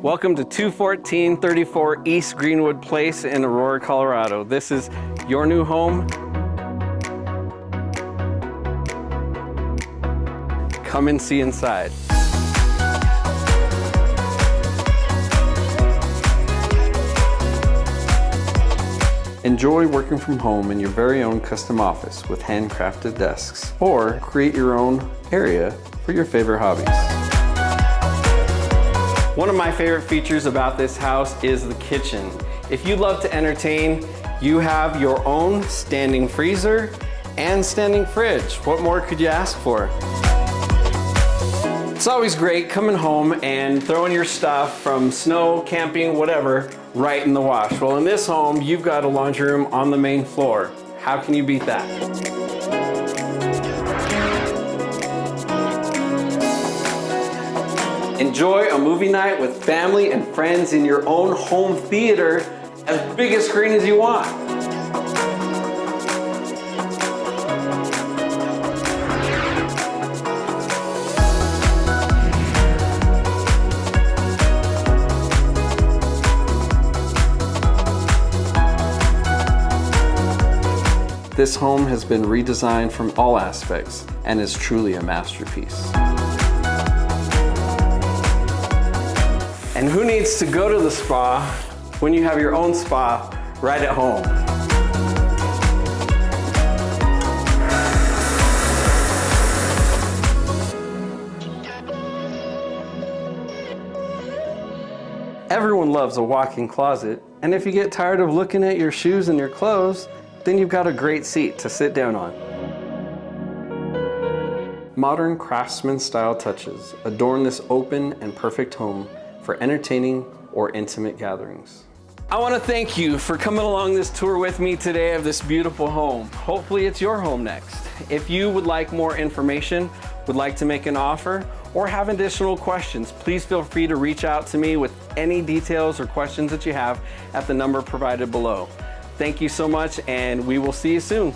Welcome to 21434 East Greenwood Place in Aurora, Colorado. This is your new home. Come and see inside. Enjoy working from home in your very own custom office with handcrafted desks, or create your own area for your favorite hobbies. One of my favorite features about this house is the kitchen. If you love to entertain, you have your own standing freezer and standing fridge. What more could you ask for? It's always great coming home and throwing your stuff from snow, camping, whatever, right in the wash. Well, in this home, you've got a laundry room on the main floor. How can you beat that? Enjoy a movie night with family and friends in your own home theater, as big a screen as you want. This home has been redesigned from all aspects and is truly a masterpiece. And who needs to go to the spa when you have your own spa right at home? Everyone loves a walk-in closet, and if you get tired of looking at your shoes and your clothes, then you've got a great seat to sit down on. Modern craftsman style touches adorn this open and perfect home for entertaining or intimate gatherings. I want to thank you for coming along this tour with me today of this beautiful home. Hopefully it's your home next. If you would like more information, would like to make an offer, or have additional questions, please feel free to reach out to me with any details or questions that you have at the number provided below. Thank you so much, and we will see you soon.